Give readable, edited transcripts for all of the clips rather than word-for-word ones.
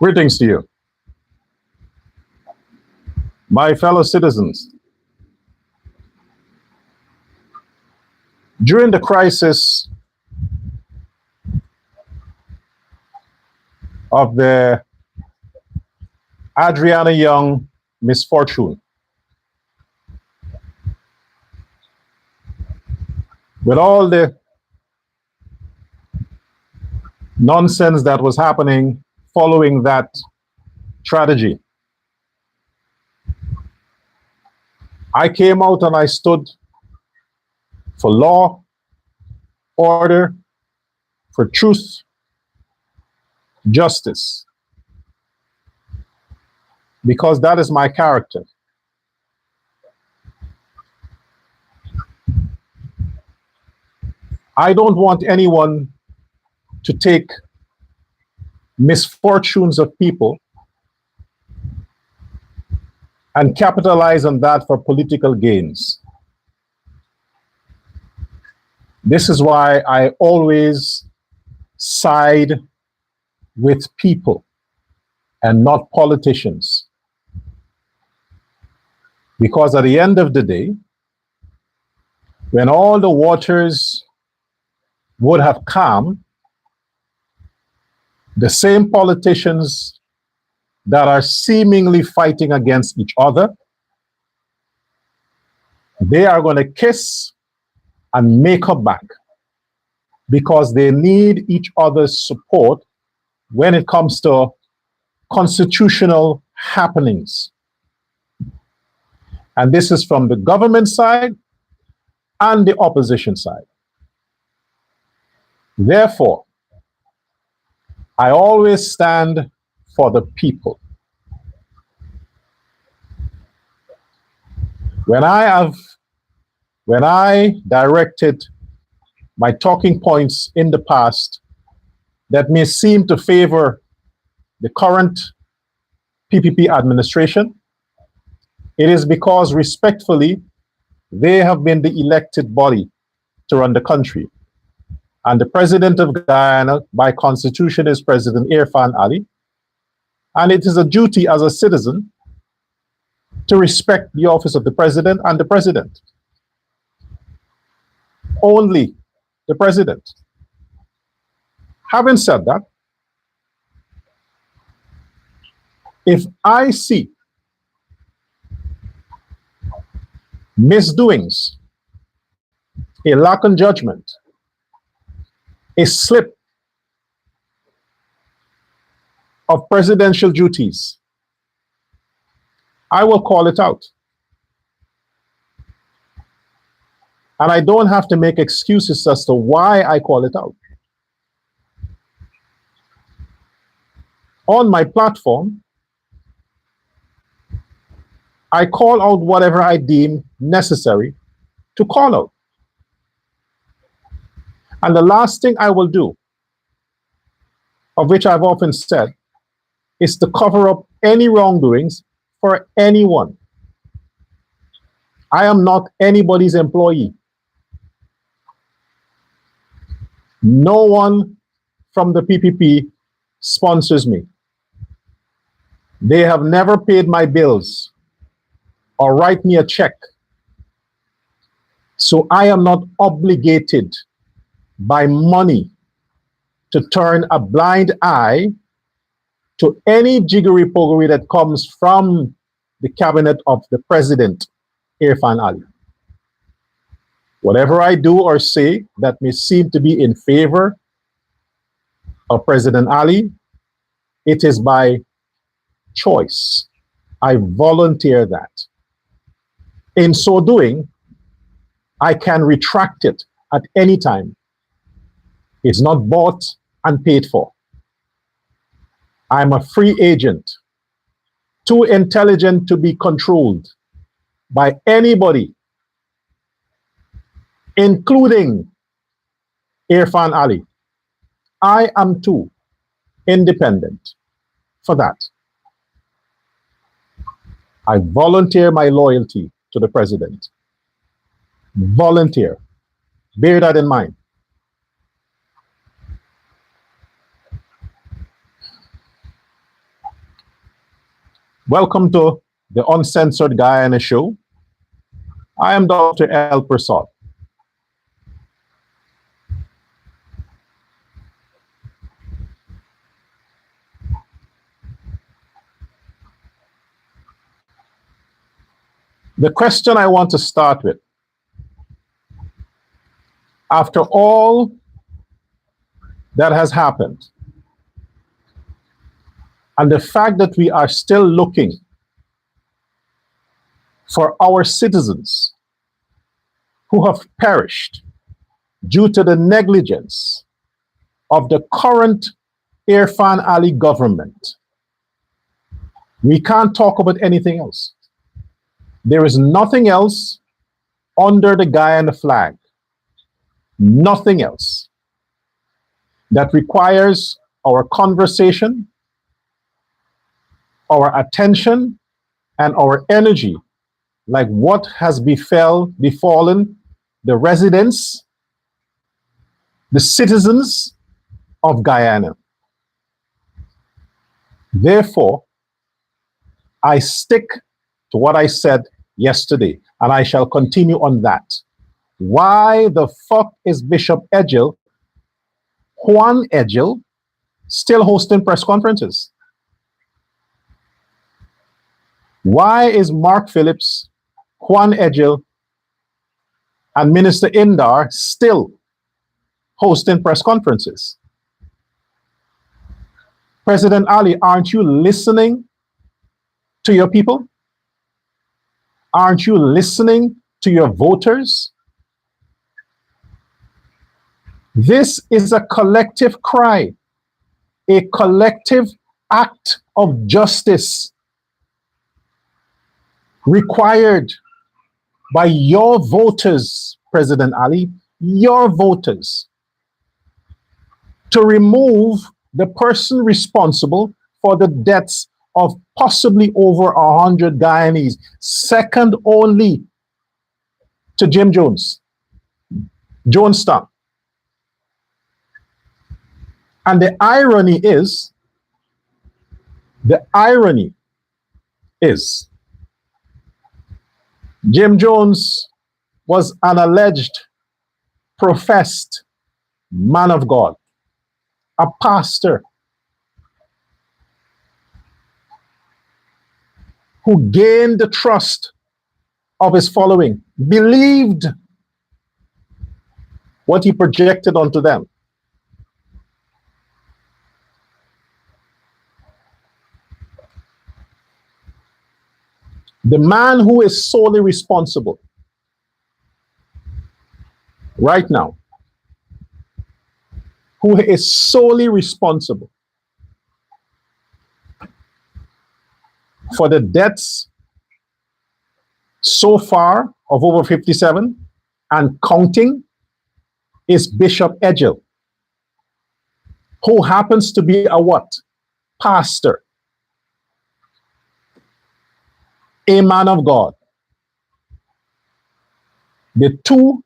Greetings to you, my fellow citizens. During the crisis of the Adriana Young misfortune, with all the nonsense that was happening following that tragedy, I came out and I stood for law, order, for truth, justice, because that is my character. I don't want anyone to take misfortunes of people and capitalize on that for political gains. This is why I always side with people and not politicians. Because at the end of the day, when all the waters would have calmed, the same politicians that are seemingly fighting against each other, they are going to kiss and make up back because they need each other's support when it comes to constitutional happenings. And this is from the government side and the opposition side. Therefore, I always stand for the people. When I directed my talking points in the past that may seem to favor the current PPP administration, it is because respectfully, they have been the elected body to run the country. And the president of Guyana, by constitution, is President Irfan Ali. And it is a duty as a citizen to respect the office of the president and the president. Only the president. Having said that, if I see misdoings, a lack of judgment, a slip of presidential duties, I will call it out. And I don't have to make excuses as to why I call it out. On my platform, I call out whatever I deem necessary to call out. And the last thing I will do, of which I've often said, is to cover up any wrongdoings for anyone. I am not anybody's employee. No one from the PPP sponsors me. They have never paid my bills or write me a check. So I am not obligated by money to turn a blind eye to any jiggery-pogery that comes from the cabinet of the president, Irfan Ali. Whatever I do or say that may seem to be in favor of President Ali, it is by choice. I volunteer that. In so doing, I can retract it at any time. It's not bought and paid for. I'm a free agent, too intelligent to be controlled by anybody, including Irfan Ali. I am too independent for that. I volunteer my loyalty to the president. Volunteer. Bear that in mind. Welcome to the Uncensored Guyana show. I am Dr. L. Prasad. The question I want to start with, after all that has happened, and the fact that we are still looking for our citizens who have perished due to the negligence of the current Irfan Ali government, we can't talk about anything else. There is nothing else under the Guyana flag, nothing else that requires our conversation, our attention, and our energy, like what has befallen the residents, the citizens of Guyana. Therefore, I stick to what I said yesterday, and I shall continue on that. Why the fuck is Bishop Juan Edgell, still hosting press conferences? Why is Mark Phillips, Juan Edgell, and Minister Indar still hosting press conferences? President Ali, aren't you listening to your people? Aren't you listening to your voters? This is a collective cry, a collective act of justice required by your voters, President Ali, your voters, to remove the person responsible for the deaths of possibly over 100 Guyanese, second only to Jim Jones, Jonestown. And the irony is, Jim Jones was an alleged professed man of God, a pastor who gained the trust of his following, believed what he projected onto them. The man who is solely responsible right now, who is solely responsible for the deaths so far of over 57 and counting, is Bishop Edgell, who happens to be a what? Pastor. A man of God. The two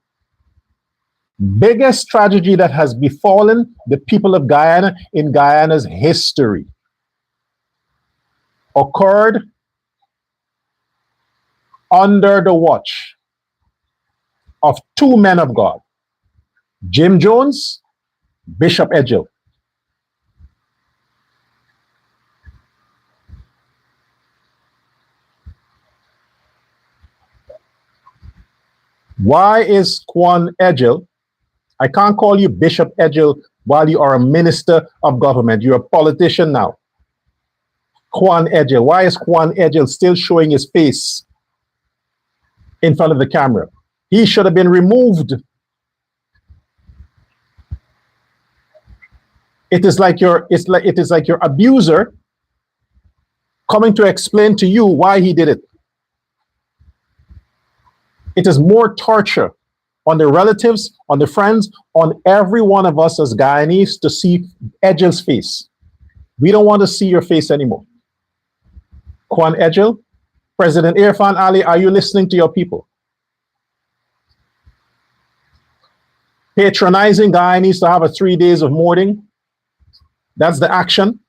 biggest tragedy that has befallen the people of Guyana in Guyana's history occurred under the watch of two men of God, Jim Jones, Bishop Edgell. Why is Juan Edgell? I can't call you Bishop Edgell while you are a minister of government. You're a politician now. Juan Edgell. Why is Juan Edgell still showing his face in front of the camera? He should have been removed. It is like your abuser coming to explain to you why he did it. It is more torture on the relatives, on the friends, on every one of us as Guyanese to see Edgell's face. We don't want to see your face anymore. Juan Edgell, President Irfan Ali, are you listening to your people? Patronizing Guyanese to have 3 days of mourning. That's the action.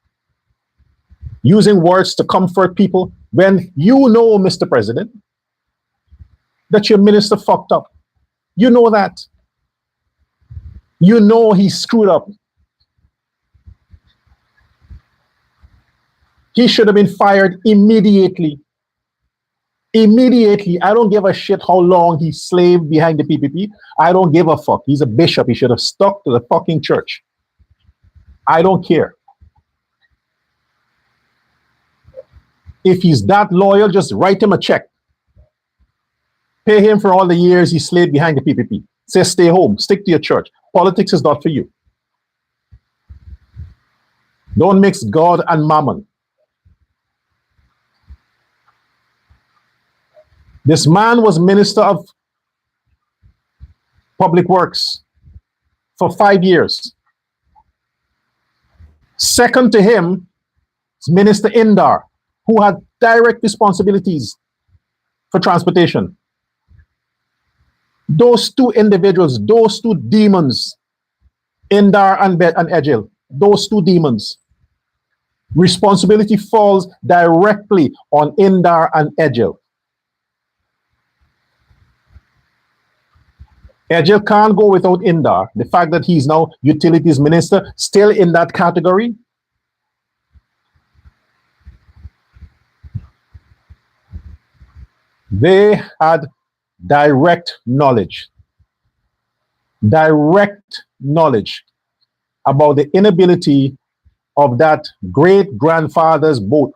Using words to comfort people When you know, Mr. President, that your minister fucked up. You know that. You know he screwed up. He should have been fired immediately. Immediately. I don't give a shit how long he slaved behind the PPP. I don't give a fuck. He's a bishop. He should have stuck to the fucking church. I don't care. If he's that loyal, just write him a check. Pay him for all the years he slaved behind the PPP. Say, stay home, stick to your church. Politics is not for you. Don't mix God and mammon. This man was Minister of Public Works for 5 years. Second to him is Minister Indar, who had direct responsibilities for transportation. Those two individuals, those two demons, Indar and Ejil, those two demons, responsibility falls directly on Indar and Ejil. Ejil can't go without Indar. The fact that he's now utilities minister, still in that category. They had direct knowledge about the inability of that great-grandfather's boat.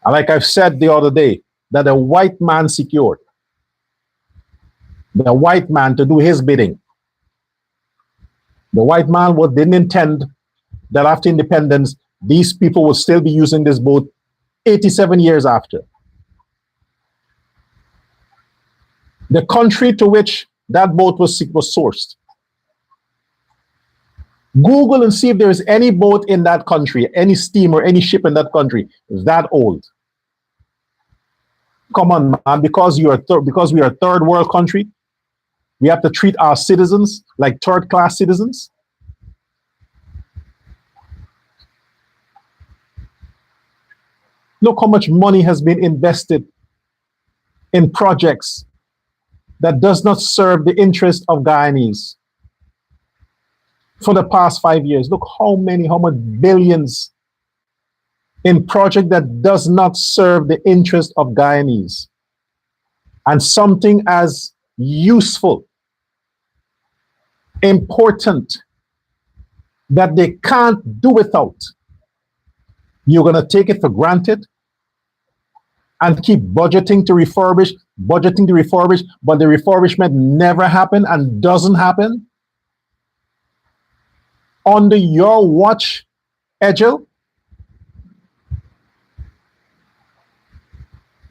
And like I've said the other day, that a white man secured. The white man to do his bidding. The white man didn't intend that after independence, these people would still be using this boat 87 years after. The country to which that boat was sourced. Google and see if there is any boat in that country, any steamer, any ship in that country that old. Come on, man, because we are a third world country, we have to treat our citizens like third-class citizens. Look how much money has been invested in projects that does not serve the interest of Guyanese for the past 5 years. Look how much billions in project that does not serve the interest of Guyanese. And something as useful, important, that they can't do without. You're going to take it for granted and keep budgeting to refurbish, but the refurbishment never happened and doesn't happen. Under your watch, Ejil,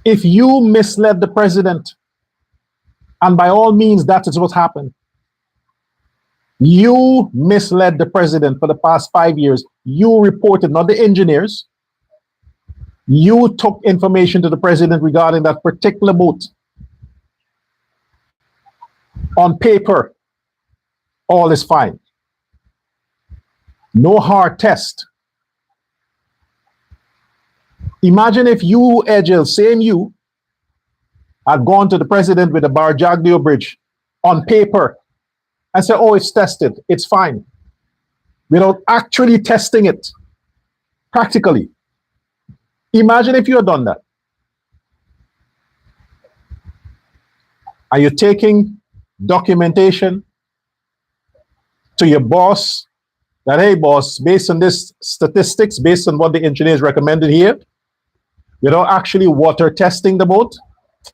if you misled the president, and by all means, that is what happened. You misled the president for the past 5 years. You reported, not the engineers. You took information to the president regarding that particular boat. On paper, all is fine. No hard test. Imagine if you, Ejil, same you, had gone to the president with the Barjagdio Bridge on paper and said, oh, it's tested, it's fine, without actually testing it practically. Imagine if you had done that. Are you taking documentation to your boss that, hey, boss, based on this statistics, based on what the engineers recommended here, without actually water testing the boat,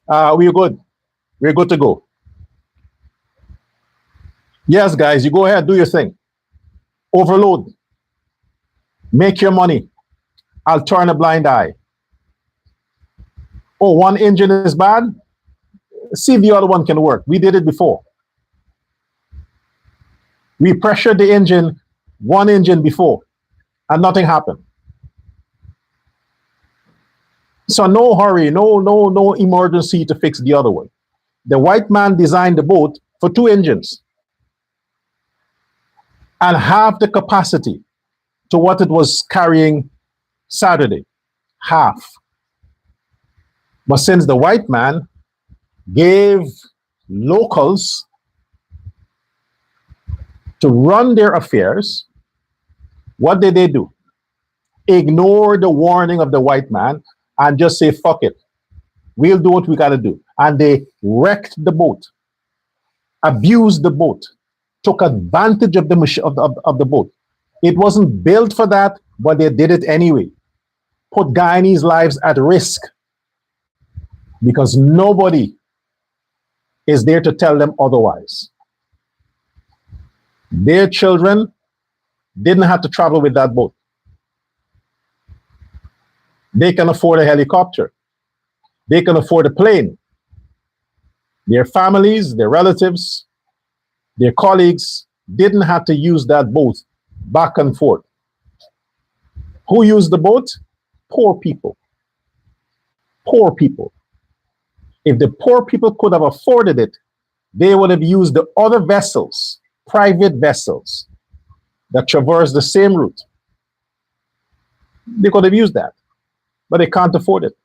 we're good. We're good to go. Yes, guys, you go ahead, do your thing. Overload. Make your money. I'll turn a blind eye. Oh, one engine is bad? See if the other one can work. We did it before. We pressured the engine, one engine before, and nothing happened. So no hurry, no emergency to fix the other one. The white man designed the boat for 2 engines and half the capacity to what it was carrying Saturday. half. But since the white man gave locals to run their affairs, what did they do? Ignore the warning of the white man and just say, fuck it. We'll do what we got to do. And they wrecked the boat, abused the boat, took advantage of the boat. It wasn't built for that, but they did it anyway. Put Guyanese lives at risk because nobody is there to tell them otherwise. Their children didn't have to travel with that boat. They can afford a helicopter. They can afford a plane. Their families, their relatives, their colleagues didn't have to use that boat back and forth. Who used the boat? Poor people. Poor people. If the poor people could have afforded it, they would have used the other vessels, private vessels, that traverse the same route. They could have used that, but they can't afford it.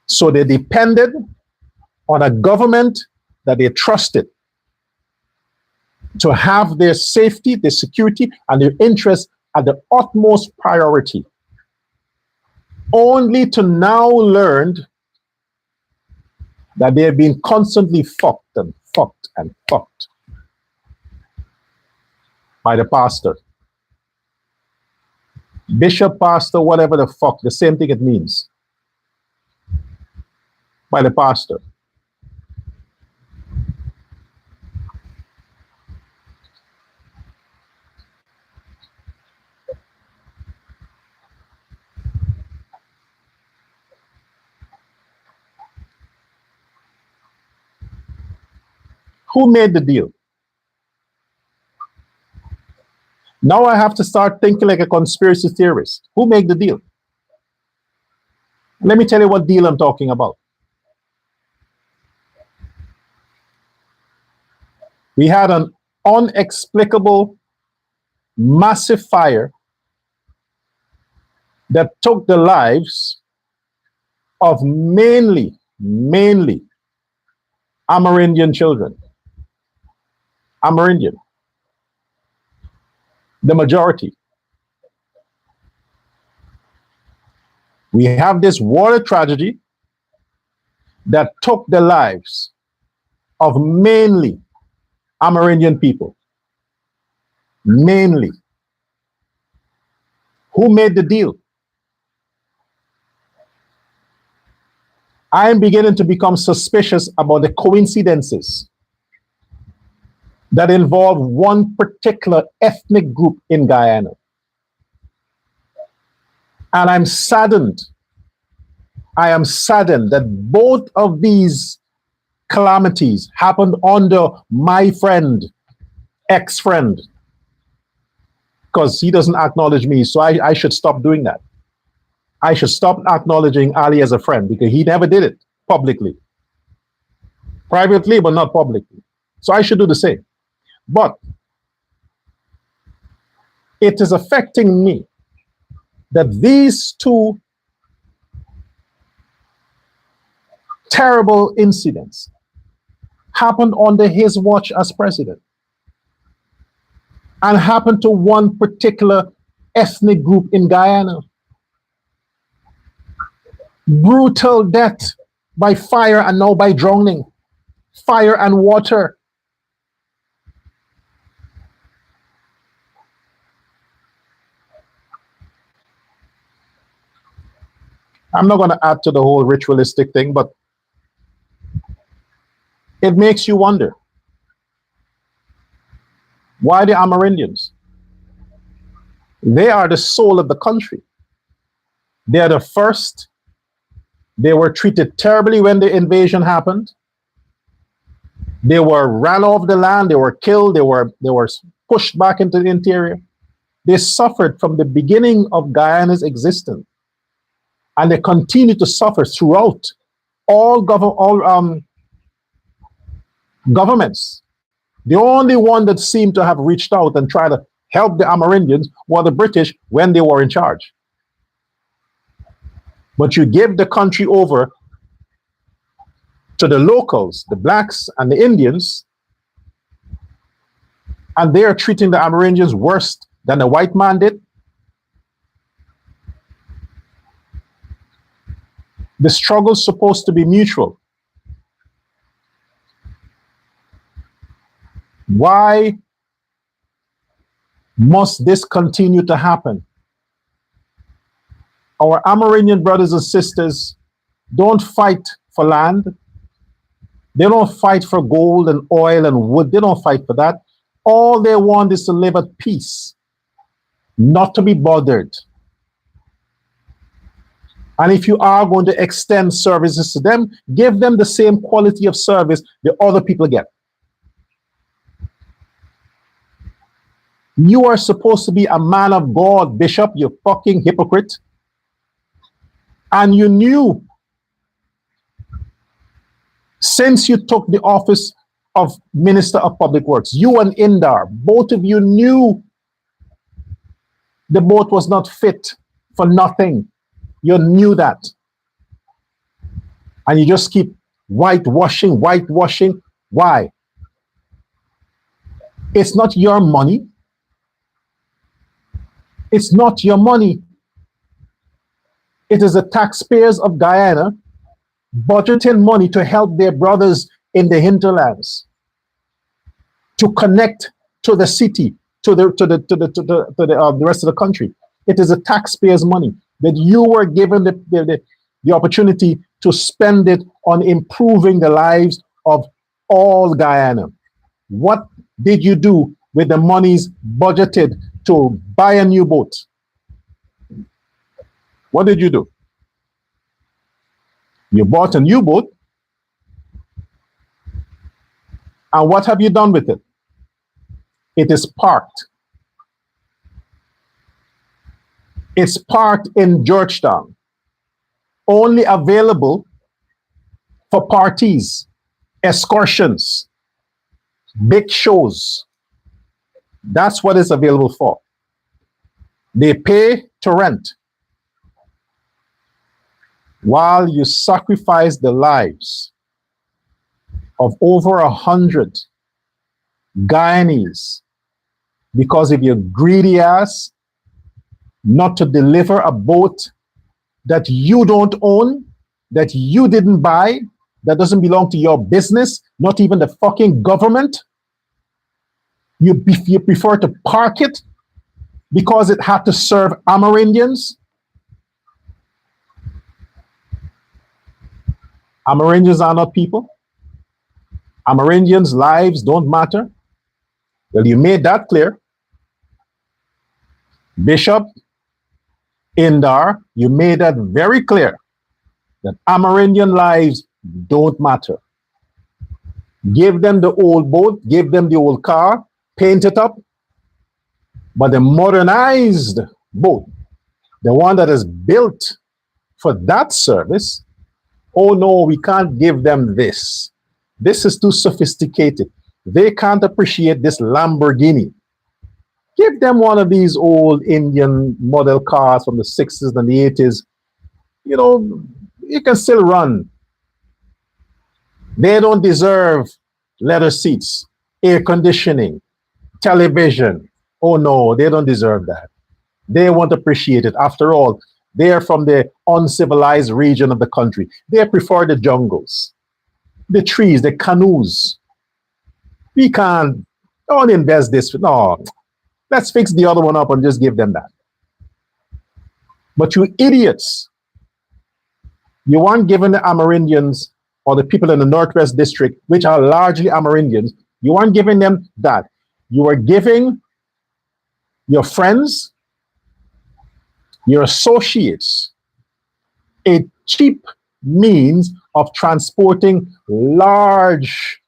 So they depended on a government that they trusted to have their safety, their security, and their interests at the utmost priority. Only to now learn that they have been constantly fucked and fucked and fucked by the pastor. Bishop, pastor, whatever the fuck, the same thing it means. By the pastor. Who made the deal? Now I have to start thinking like a conspiracy theorist. Who made the deal? Let me tell you what deal I'm talking about. We had an unexplicable, massive fire that took the lives of mainly Amerindian children. Amerindian. The majority. We have this water tragedy that took the lives of mainly Amerindian people. Mainly. Who made the deal? I am beginning to become suspicious about the coincidences that involve one particular ethnic group in Guyana. And I'm saddened. I am saddened that both of these calamities happened under my friend, ex-friend, because he doesn't acknowledge me, so I should stop doing that. I should stop acknowledging Ali as a friend because he never did it publicly. Privately, but not publicly. So I should do the same. But it is affecting me that these two terrible incidents happened under his watch as president and happened to one particular ethnic group in Guyana. Brutal death by fire and now by drowning. Fire and water. I'm not going to add to the whole ritualistic thing, but it makes you wonder. Why the Amerindians? They are the soul of the country. They are the first. They were treated terribly when the invasion happened. They were ran off the land. They were killed. They were pushed back into the interior. They suffered from the beginning of Guyana's existence. And they continue to suffer throughout all governments. The only one that seemed to have reached out and tried to help the Amerindians were the British when they were in charge. But you give the country over to the locals, the blacks and the Indians, and they are treating the Amerindians worse than the white man did. The struggle's supposed to be mutual. Why must this continue to happen? Our Amerindian brothers and sisters don't fight for land. They don't fight for gold and oil and wood. They don't fight for that. All they want is to live at peace, not to be bothered. And if you are going to extend services to them, give them the same quality of service the other people get. You are supposed to be a man of God, Bishop, you fucking hypocrite. And you knew, since you took the office of Minister of Public Works, you and Indar, both of you knew the boat was not fit for nothing. You knew that. And you just keep whitewashing. Why? It's not your money. It's not your money. It is the taxpayers of Guyana budgeting money to help their brothers in the hinterlands, to connect to the city, to the rest of the country. It is the taxpayers' money that you were given the opportunity to spend it on improving the lives of all Guyana. What did you do with the monies budgeted to buy a new boat? What did you do? You bought a new boat, and what have you done with it? It is parked. It's parked in Georgetown, only available for parties, excursions, big shows. That's what it's available for. They pay to rent, while you sacrifice the lives of over 100 Guyanese because of your greedy ass not to deliver a boat that you don't own, that you didn't buy, that doesn't belong to your business, not even the fucking government. You prefer to park it because it had to serve Amerindians. Amerindians are not people. Amerindians' lives don't matter. Well, you made that clear. Bishop, Indar, you made that very clear, that Amerindian lives don't matter. Give them the old boat, give them the old car, paint it up, but the modernized boat, the one that is built for that service, oh no, we can't give them this. This is too sophisticated. They can't appreciate this Lamborghini. Give them one of these old Indian model cars from the 60s and the 80s. You know, you can still run. They don't deserve leather seats, air conditioning, television. Oh no, they don't deserve that. They won't appreciate it. After all, they are from the uncivilized region of the country. They prefer the jungles, the trees, the canoes. We can't, don't invest this. No, let's fix the other one up and just give them that. But you idiots, you aren't giving the Amerindians or the people in the Northwest District, which are largely Amerindians, you aren't giving them that. You are giving your friends, your associates, a cheap means of transporting large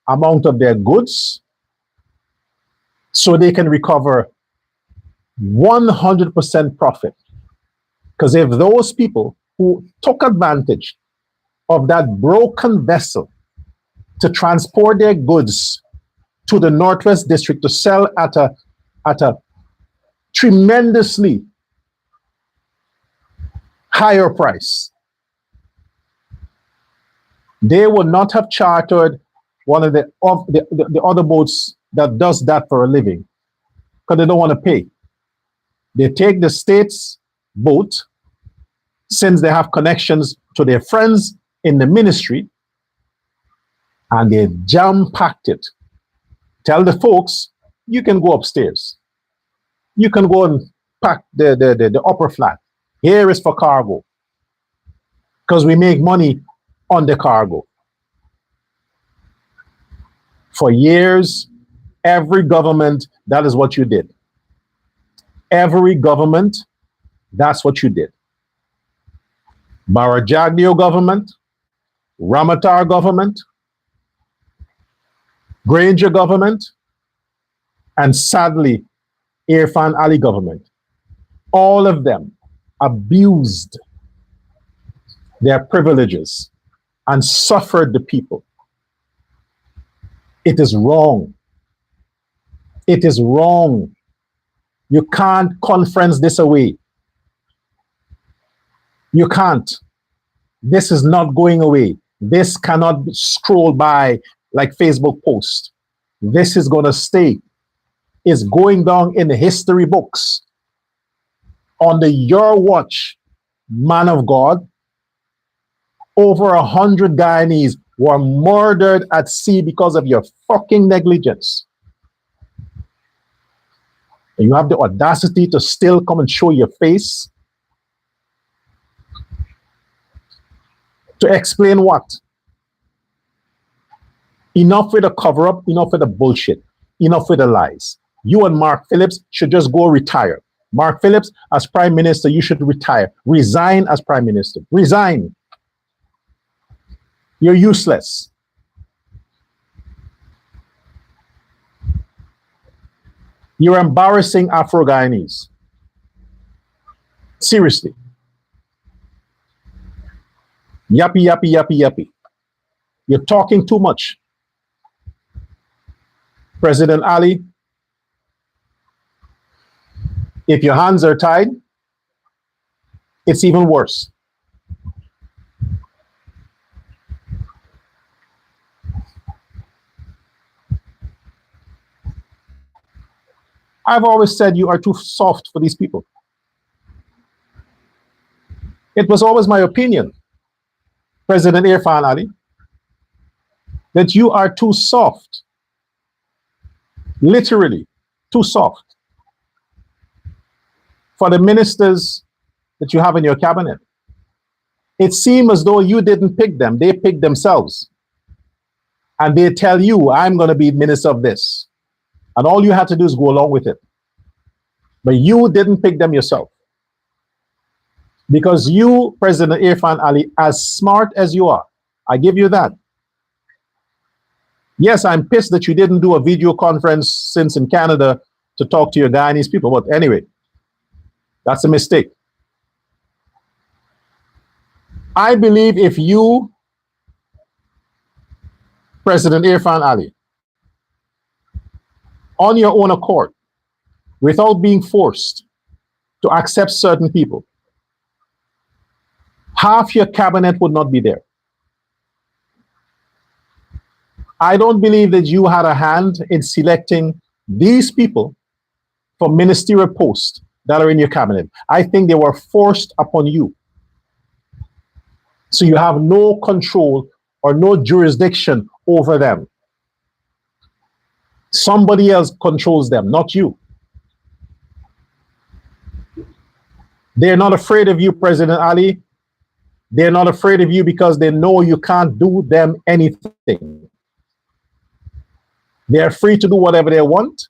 amount of their goods so they can recover 100% profit. Because if those people who took advantage of that broken vessel to transport their goods to the Northwest District to sell at a tremendously higher price. They would not have chartered one of the other boats that does that for a living because they don't want to pay. They take the state's boat, since they have connections to their friends in the ministry, and they jam-packed it. Tell the folks, you can go upstairs. You can go and pack the upper flat. Here is for cargo. Because we make money on the cargo. For years, every government, that is what you did. Every government, that's what you did. Barajagdio government, Ramatar government, Granger government, and sadly, Irfan Ali government. All of them abused their privileges and suffered the people. It is wrong. It is wrong. You can't conference this away. You can't. This is not going away. This cannot scroll by like Facebook post. This is going to stay. It's going down in the history books. Under your watch, man of God, over 100 Guyanese were murdered at sea because of your fucking negligence. And you have the audacity to still come and show your face? To explain what? Enough with the cover-up, enough with the bullshit, enough with the lies. You and Mark Phillips should just go retire. Mark Phillips, as Prime Minister, you should retire. Resign as Prime Minister. Resign. You're useless. You're embarrassing Afro-Guyanese. Seriously. Yappy, yappy, yappy, yappy. You're talking too much. President Ali, if your hands are tied, it's even worse. I've always said you are too soft for these people. It was always my opinion, President Irfan Ali, that you are too soft. Literally, too soft for the ministers that you have in your cabinet. It seems as though you didn't pick them, they picked themselves. And they tell you, I'm going to be minister of this. And all you had to do is go along with it. But you didn't pick them yourself. Because you, President Irfan Ali, as smart as you are, I give you that. Yes, I'm pissed that you didn't do a video conference since in Canada to talk to your Guyanese people. But anyway, that's a mistake. I believe if you, President Irfan Ali, on your own accord, without being forced to accept certain people, half your cabinet would not be there. I don't believe that you had a hand in selecting these people for ministerial posts that are in your cabinet. I think they were forced upon you. So you have no control or no jurisdiction over them. Somebody else controls them, not you. They're not afraid of you, President Ali. They're not afraid of you because they know you can't do them anything. They are free to do whatever they want.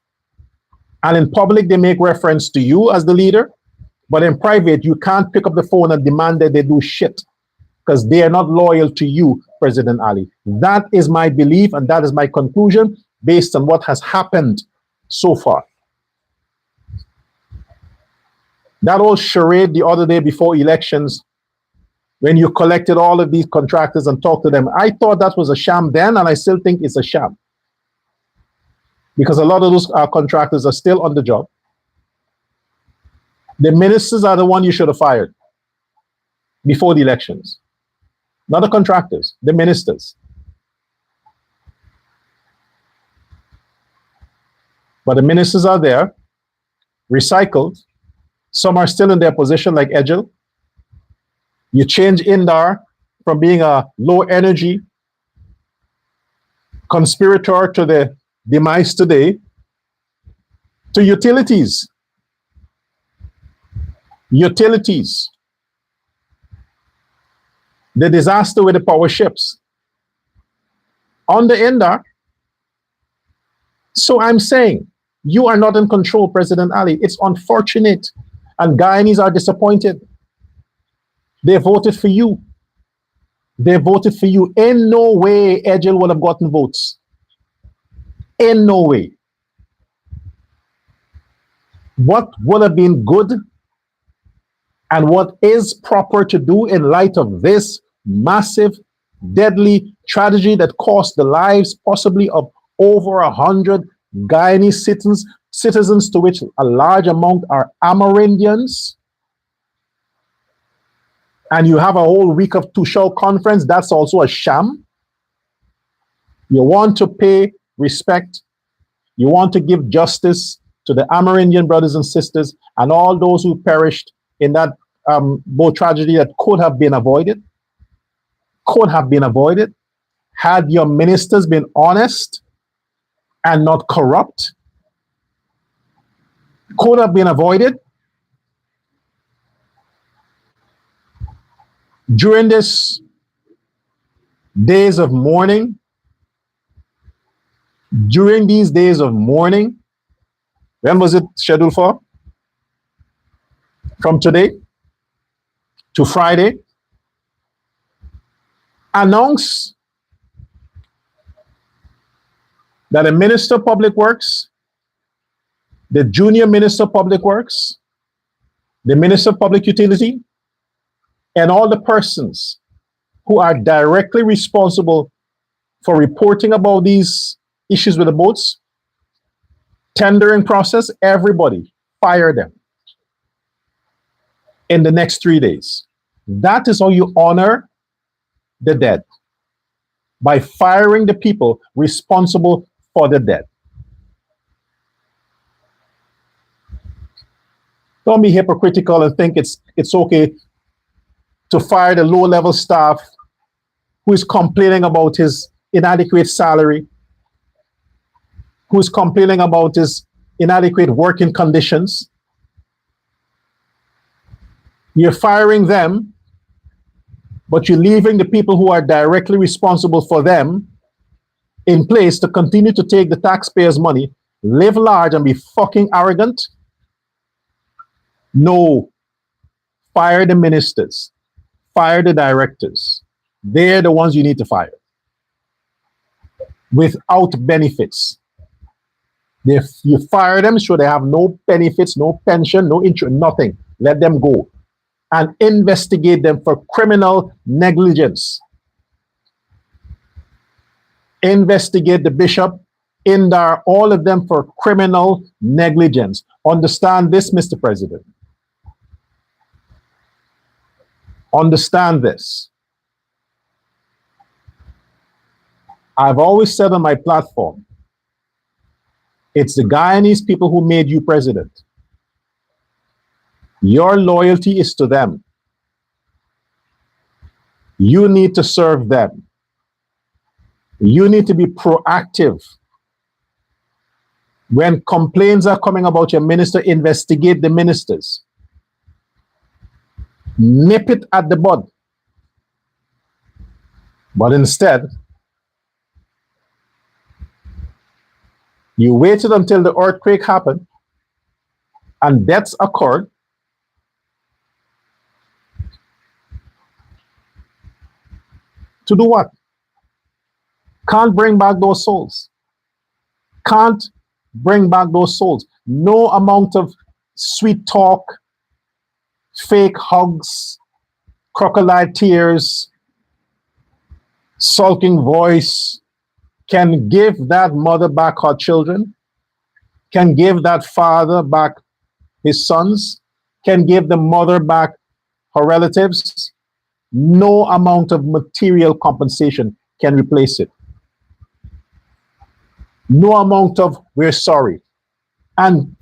And in public, they make reference to you as the leader. But in private, you can't pick up the phone and demand that they do shit because they are not loyal to you, President Ali. That is my belief and that is my conclusion based on what has happened so far. That old charade the other day before elections, when you collected all of these contractors and talked to them, I thought that was a sham then, and I still think it's a sham. Because a lot of those contractors are still on the job. The ministers are the one you should have fired. before the elections. Not the contractors, the ministers. But the ministers are there, recycled. Some are still in their position, like Edgel. You change Indar from being a low energy conspirator to the demise today to utilities. Utilities. The disaster with the power ships. On the Indar. So I'm saying, you are not in control, President Ali. It's unfortunate. And Guyanese are disappointed. They voted for you. They voted for you. In no way Edgel would have gotten votes. In no way. What would have been good and what is proper to do in light of this massive, deadly tragedy that cost the lives possibly of over 100 Guyanese citizens, to which a large amount are Amerindians. And you have a whole week of Tushal conference, that's also a sham. You want to pay respect, you want to give justice to the Amerindian brothers and sisters and all those who perished in that boat tragedy that could have been avoided. Could have been avoided had your ministers been honest and not corrupt. Could have been avoided. During this days of mourning, during these days of mourning, when was it scheduled for? From today to Friday. Announce that the Minister of Public Works, the Junior Minister of Public Works, the Minister of Public Utility, and all the persons who are directly responsible for reporting about these issues with the boats, tendering process, everybody, fire them in the next 3 days. That is how you honor the dead, by firing the people responsible for the dead. Don't be hypocritical and think it's okay to fire the low-level staff who is complaining about his inadequate salary, who is complaining about his inadequate working conditions. You're firing them, but you're leaving the people who are directly responsible for them in place to continue to take the taxpayers' money, live large, and be fucking arrogant. No. Fire the ministers. Fire the directors. They're the ones you need to fire. Without benefits. If you fire them, sure they have no benefits, no pension, no interest, nothing. Let them go. And investigate them for criminal negligence. Investigate the bishop, Indar, all of them for criminal negligence. Understand this, Mr. President. Understand this. I've always said on my platform, it's the Guyanese people who made you president. Your loyalty is to them. You need to serve them. You need to be proactive. When complaints are coming about your minister, investigate the ministers. Nip it at the bud. But instead, you waited until the earthquake happened and deaths occurred. To do what? Can't bring back those souls. Can't bring back those souls. No amount of sweet talk, fake hugs, crocodile tears, sulking voice can give that mother back her children, can give that father back his sons, can give the mother back her relatives, No amount of material compensation can replace it. No amount of we're sorry. And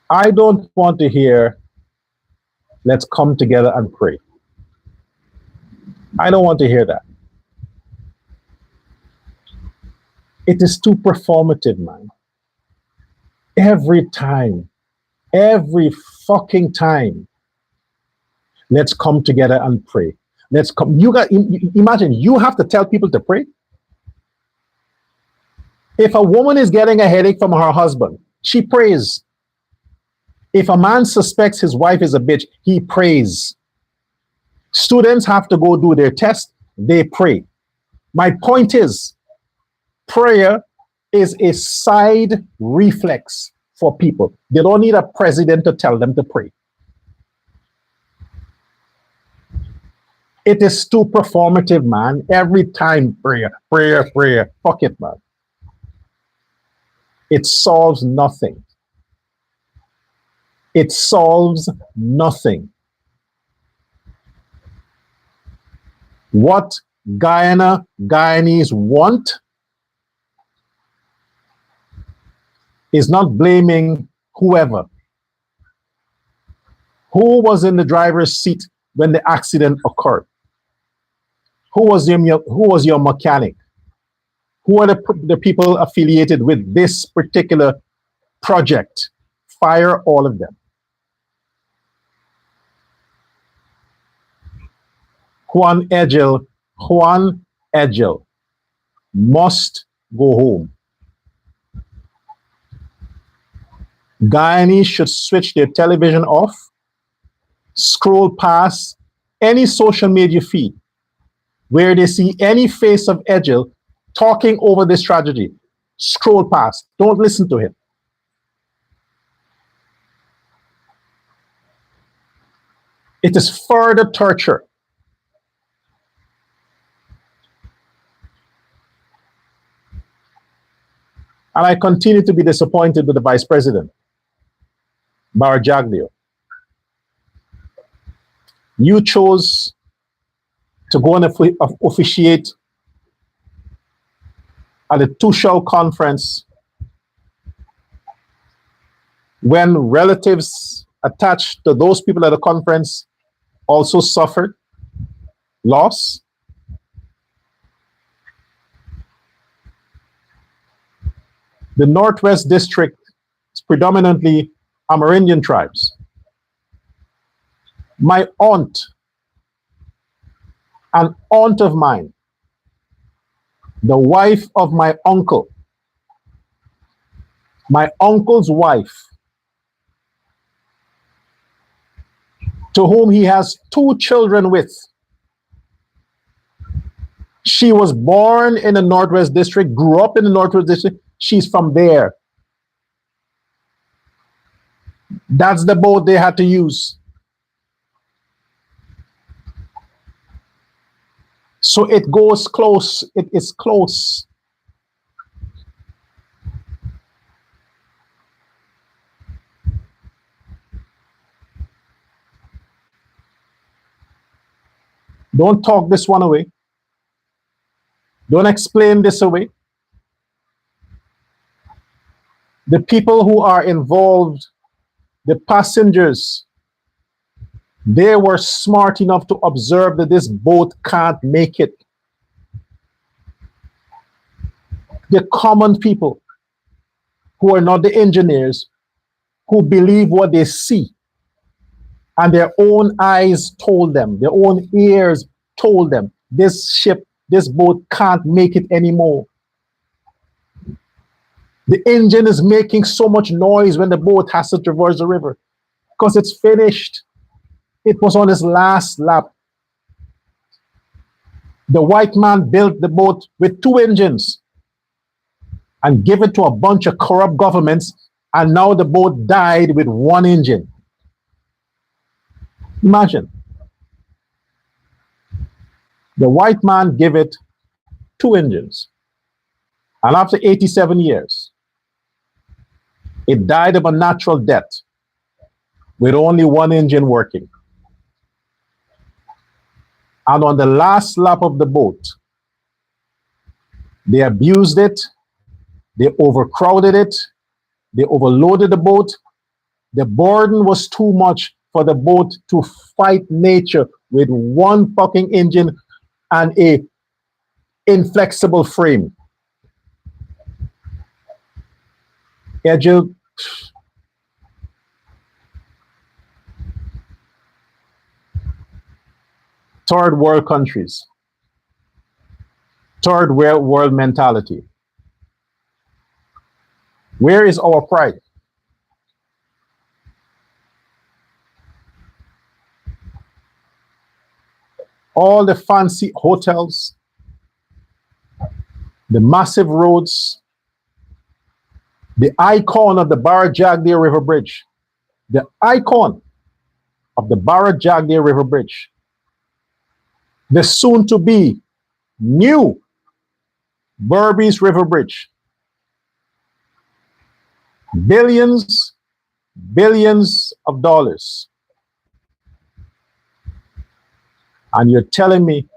I don't want to hear let's come together and pray. I don't want to hear that. It is too performative, man. Every time, every fucking time, let's come together and pray. Let's come. Imagine you have to tell people to pray. If a woman is getting a headache from her husband, she prays. If a man suspects his wife is a bitch, he prays. Students have to go do their test, they pray. My point is, prayer is a side reflex for people. They don't need a president to tell them to pray. It is too performative, man. Every time prayer, prayer, prayer. Fuck it, man. It solves nothing. It solves nothing. What Guyanese want is not blaming whoever. Who was in the driver's seat when the accident occurred? Who was your mechanic? Who are the people affiliated with this particular project? Fire all of them. Juan Edgel must go home. Guyanese should switch their television off, scroll past any social media feed where they see any face of Edgel talking over this tragedy. Scroll past. Don't listen to him. It is further torture. And I continue to be disappointed with the Vice President, Barajaglio. You chose to go and officiate at a two-show conference when relatives attached to those people at the conference also suffered loss. The Northwest District is predominantly Amerindian tribes. My aunt, an aunt of mine, the wife of my uncle's wife, to whom he has 2 children with. She was born in the Northwest District, grew up in the Northwest District. She's from there. That's the boat they had to use. So it goes close. It is close. Don't talk this one away. Don't explain this away. The people who are involved, the passengers, they were smart enough to observe that this boat can't make it. The common people who are not the engineers, who believe what they see, and their own eyes told them, their own ears told them, this ship, this boat can't make it anymore. The engine is making so much noise when the boat has to traverse the river because it's finished. It was on its last lap. The white man built the boat with 2 engines and gave it to a bunch of corrupt governments, and now the boat died with 1 engine. Imagine. The white man gave it 2 engines. And after 87 years, It died of a natural death with only one engine working. And on the last lap of the boat, they abused it, they overcrowded it, they overloaded the boat. The burden was too much for the boat to fight nature with one fucking engine and a inflexible frame. Agile. Third world countries, third world mentality. Where is our pride? All the fancy hotels, the massive roads, the icon of the Barra-Jagdea River Bridge, the icon of the Barra-Jagdea River Bridge, the soon-to-be new Berbice River Bridge. Billions, billions of dollars. And you're telling me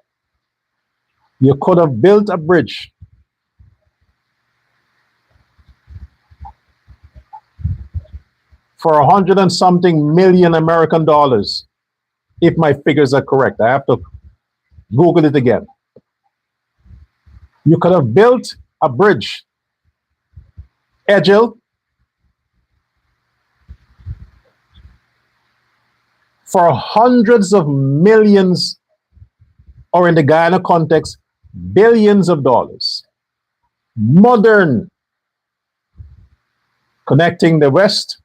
you could have built a bridge for 100 and something million American dollars, if my figures are correct. I have to Google it again. You could have built a bridge, Agile, for hundreds of millions, or in the Guyana context, billions of dollars. Modern, connecting the West.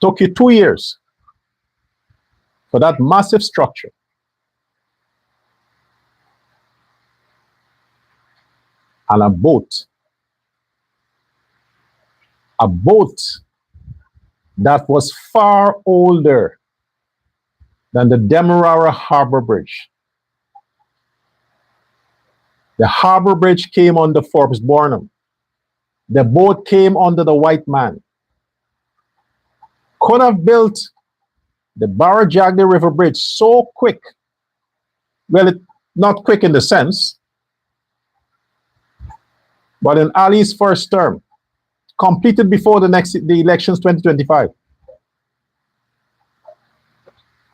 Took you 2 years for that massive structure. And a boat that was far older than the Demerara Harbor Bridge. The Harbor Bridge came under Forbes Barnum. The boat came under the white man. Could have built the Barra-Jagdea River Bridge so quick. Well, not quick in the sense, but in Ali's first term, completed before the elections 2025.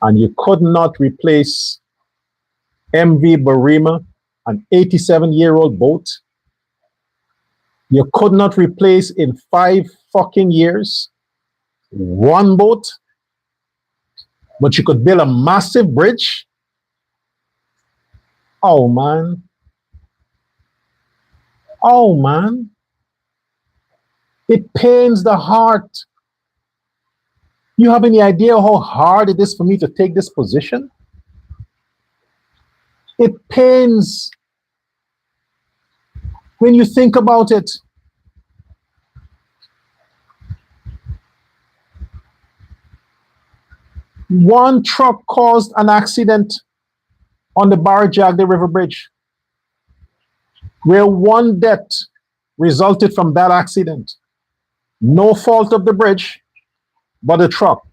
And you could not replace MV Barima, an 87-year-old boat. You could not replace in 5 fucking years one boat, but you could build a massive bridge. Oh man. Oh man. It pains the heart. You have any idea how hard it is for me to take this position? It pains when you think about it. One truck caused an accident on the Barra-Jagdea River Bridge, where one death resulted from that accident. No fault of the bridge, but the truck.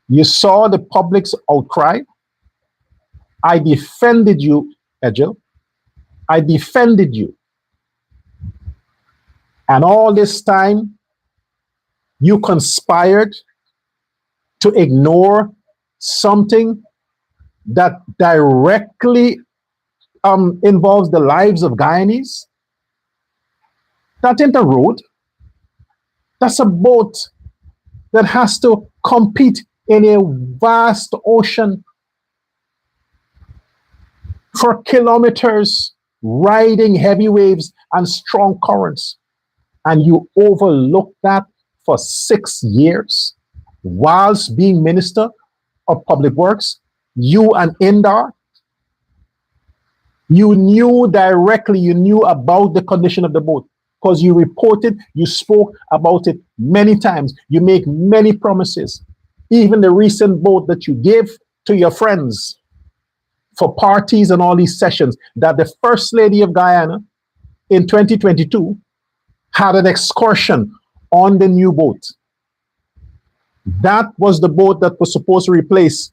You saw the public's outcry. I defended you, Agile. I defended you. And all this time, you conspired to ignore something that directly involves the lives of Guyanese. That ain't a road. That's a boat that has to compete in a vast ocean for kilometers, riding heavy waves and strong currents. And you overlook that for 6 years whilst being Minister of Public Works. You and Indar, you knew directly, you knew about the condition of the boat because you reported, you spoke about it many times. You make many promises. Even the recent boat that you gave to your friends for parties and all these sessions, that the First Lady of Guyana in 2022 had an excursion on the new boat. That was the boat that was supposed to replace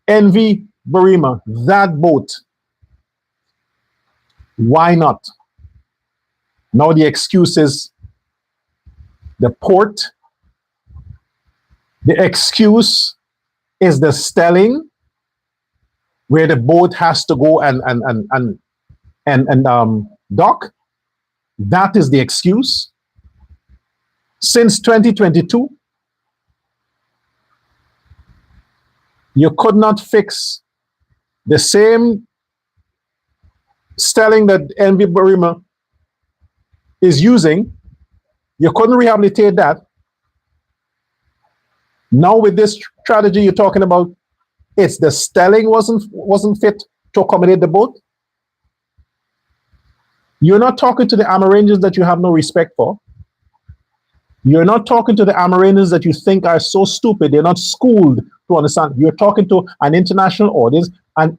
Envy Barima. That boat. Why not? Now the excuse is the port. The excuse is the stelling, where the boat has to go and dock. That is the excuse. Since 2022, you could not fix the same stelling that Envy Barima is using. You couldn't rehabilitate that. Now with this strategy you're talking about, it's the stelling wasn't fit to accommodate the boat. You're not talking to the Amerangers that you have no respect for. You're not talking to the Amerangers that you think are so stupid, they're not schooled to understand. You're talking to an international audience and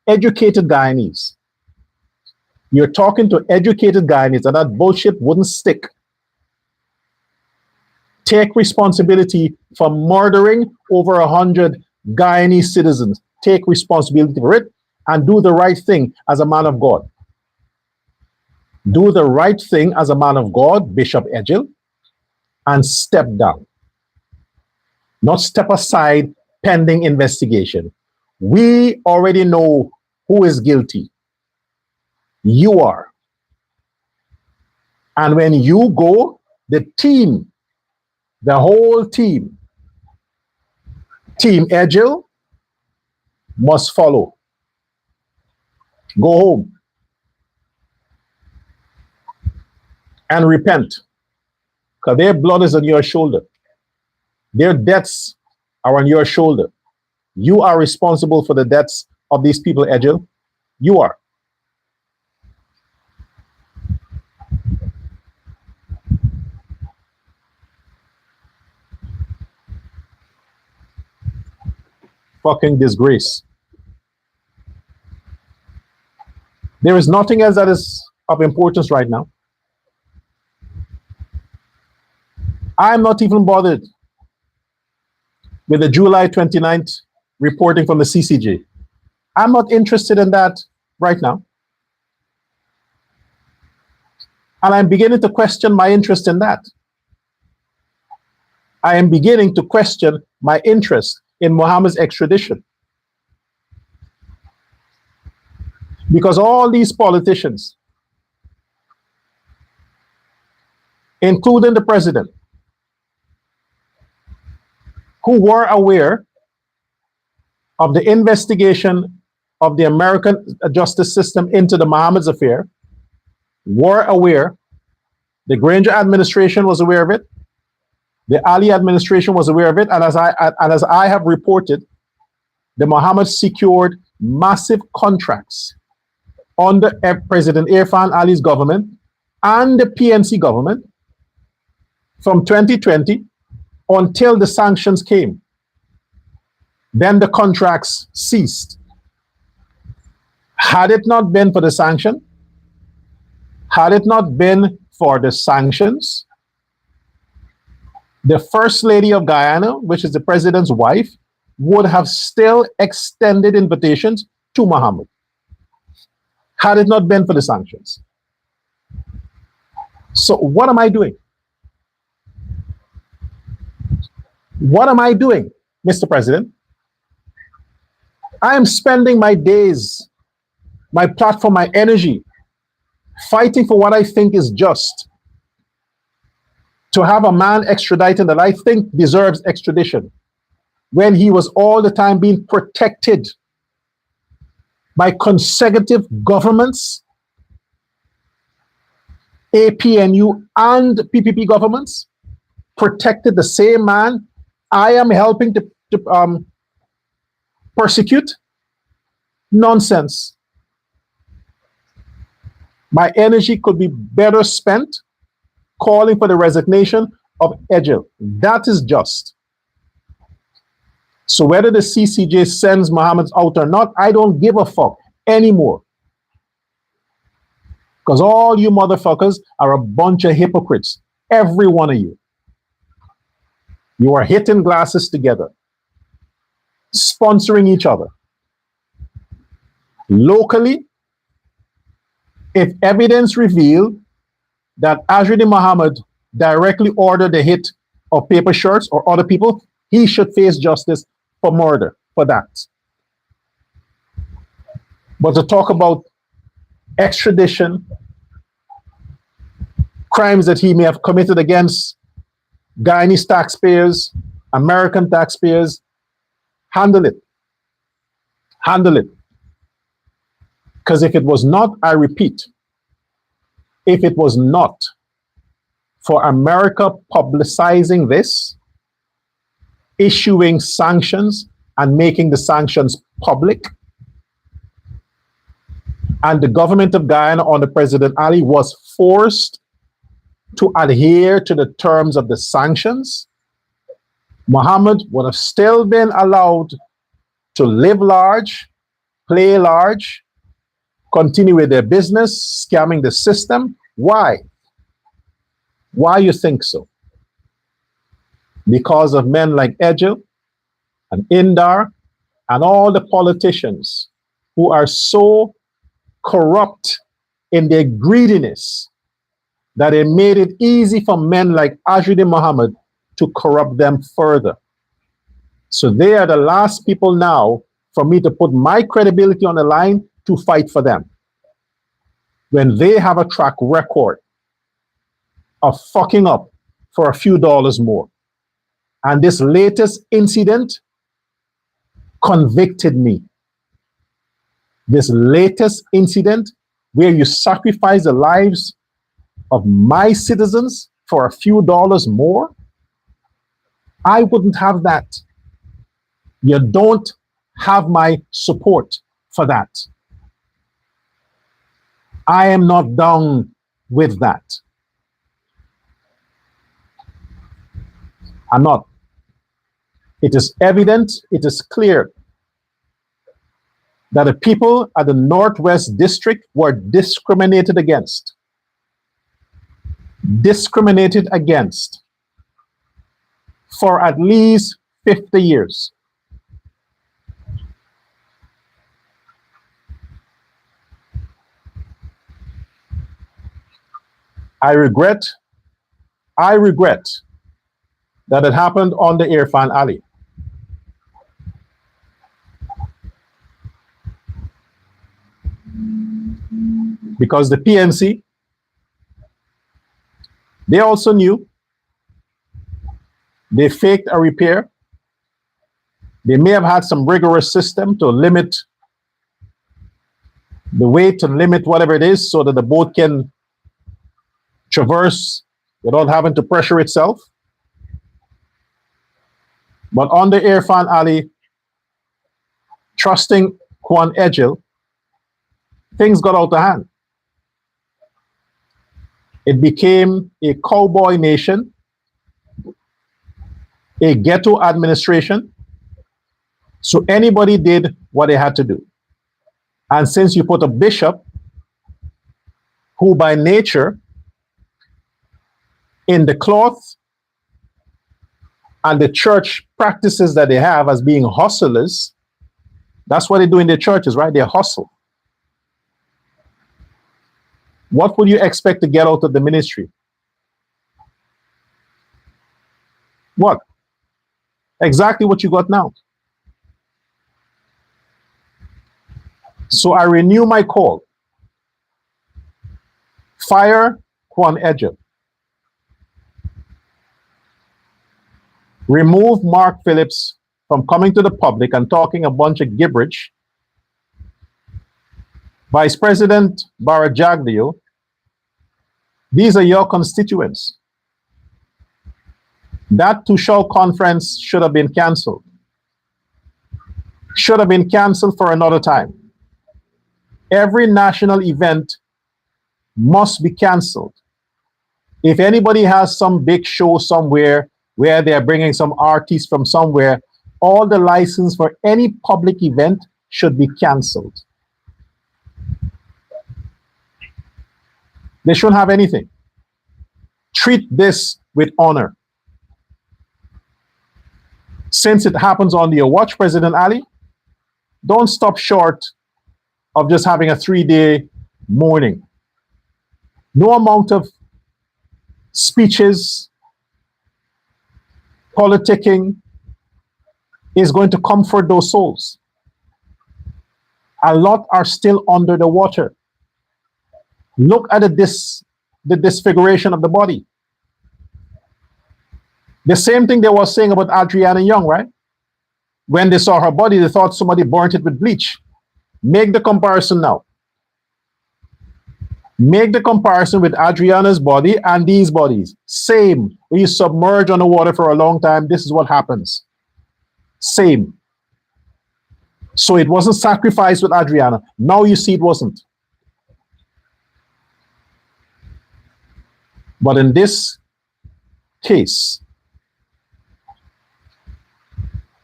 educated Guyanese. You're talking to educated Guyanese, and that bullshit wouldn't stick. Take responsibility for murdering over 100 Guyanese citizens. Take responsibility for it and do the right thing as a man of God. Do the right thing as a man of God, Bishop Edgell, and step down. Not step aside pending investigation. We already know who is guilty. You are. And when you go, the team, the whole team, Team Edgell, must follow. Go home and repent, because their blood is on your shoulder. Their debts are on your shoulder. You are responsible for the debts of these people, Edgell. You are. Fucking disgrace. There is nothing else that is of importance right now. I'm not even bothered with the July 29th reporting from the CCJ. I'm not interested in that right now. And I'm beginning to question my interest in that. I am beginning to question my interest in Mohammed's extradition. Because all these politicians, including the president, who were aware of the investigation of the American justice system into the Mohammed's affair, were aware. The Granger administration was aware of it. The Ali administration was aware of it. And as I have reported, the Mohammed secured massive contracts under President Irfan Ali's government and the PNC government from 2020 until the sanctions came. Then the contracts ceased. Had it not been for the sanction, the First Lady of Guyana, which is the president's wife, would have still extended invitations to Mohammed. Had it not been for the sanctions. So what am I doing? What am I doing, Mr. President? I am spending my days, my platform, my energy, fighting for what I think is just. To have a man extradited that I think deserves extradition, when he was all the time being protected by consecutive governments, APNU and PPP governments, protected the same man I am helping to persecute? Nonsense. My energy could be better spent calling for the resignation of Edgell. That is just. So whether the CCJ sends Mohammed out or not, I don't give a fuck anymore. Because all you motherfuckers are a bunch of hypocrites. Every one of you. You are hitting glasses together, sponsoring each other. Locally, if evidence revealed that Azhudi Muhammad directly ordered the hit of Paper Shirts or other people, he should face justice for murder for that. But to talk about extradition, crimes that he may have committed against Guyanese taxpayers, American taxpayers, handle it. Handle it. Because if it was not, I repeat, if it was not for America publicizing this, issuing sanctions and making the sanctions public, and the government of Guyana under President Ali was forced to adhere to the terms of the sanctions, Muhammad would have still been allowed to live large, play large, continue with their business, scamming the system. Why? Why you think so? Because of men like Edgel and Indar and all the politicians who are so corrupt in their greediness that it made it easy for men like Azhudi Muhammad to corrupt them further. So they are the last people now for me to put my credibility on the line to fight for them, when they have a track record of fucking up for a few dollars more. And this latest incident convicted me. This latest incident where you sacrifice the lives of my citizens for a few dollars more, I wouldn't have that. You don't have my support for that. I am not down with that. I'm not. It is evident, it is clear that the people at the Northwest District were discriminated against. Discriminated against for at least 50 years. I regret that it happened on the Irfan Ali. Because the PNC, they also knew. They faked a repair. They may have had some rigorous system to limit the weight, to limit whatever it is, so that the boat can traverse without having to pressure itself. But under Irfan Ali, trusting Juan Edgel, things got out of hand. It became a cowboy nation, a ghetto administration. So anybody did what they had to do. And since you put a bishop who by nature, in the cloth and the church practices that they have as being hustlers, that's what they do in their churches, right? They hustle. What would you expect to get out of the ministry? What? Exactly what you got now. So I renew my call. Fire Juan Edgel. Remove Mark Phillips from coming to the public and talking a bunch of gibberish. Vice President Barajagdio, these are your constituents. That Tushal conference should have been canceled. Should have been canceled for another time. Every national event must be canceled. If anybody has some big show somewhere where they're bringing some artists from somewhere, all the license for any public event should be canceled. They shouldn't have anything. Treat this with honor. Since it happens on your watch, President Ali, don't stop short of just having a 3-day mourning. No amount of speeches, politicking is going to comfort those souls. A lot are still under the water. Look at the disfiguration of the body. The same thing they were saying about Adriana Young, right? When they saw her body, they thought somebody burnt it with bleach. Make the comparison now. Make the comparison with Adriana's body and these bodies. Same. When you submerge on the water for a long time, this is what happens. Same. So it wasn't sacrificed with Adriana. Now you see it wasn't. But in this case,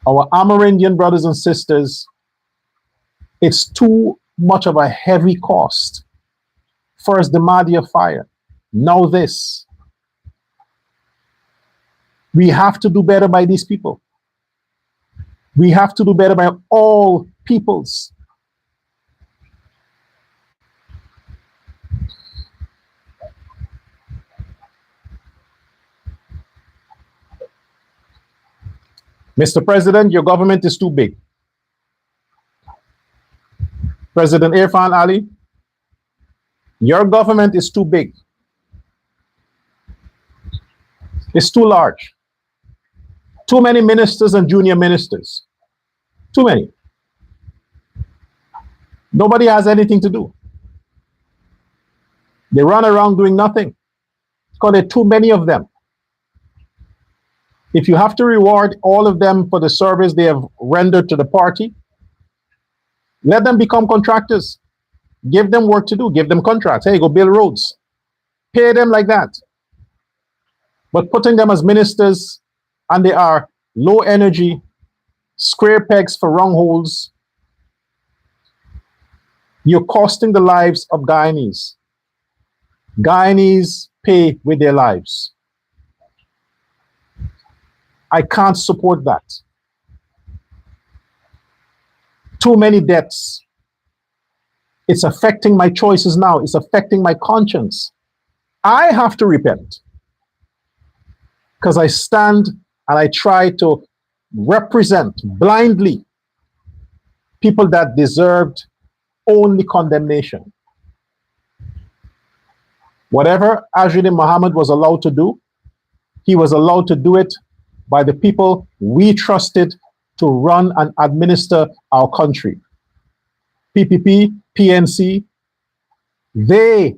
our Amerindian brothers and sisters, it's too much of a heavy cost. First, the Mahdia fire. Now this. We have to do better by these people. We have to do better by all peoples. Mr. President, your government is too big. President Irfan Ali, your government is too big. It's too large. Too many ministers and junior ministers. Too many. Nobody has anything to do. They run around doing nothing because there are too many of them. If you have to reward all of them for the service they have rendered to the party, let them become contractors. Give them work to do. Give them contracts. Hey, go build roads. Pay them like that. But putting them as ministers and they are low energy, square pegs for round holes, you're costing the lives of Guyanese. Guyanese pay with their lives. I can't support that. Too many deaths. It's affecting my choices now. It's affecting my conscience. I have to repent because I stand and I try to represent blindly people that deserved only condemnation. Whatever Ajudin Muhammad was allowed to do, he was allowed to do it by the people we trusted to run and administer our country. PPP, PNC, they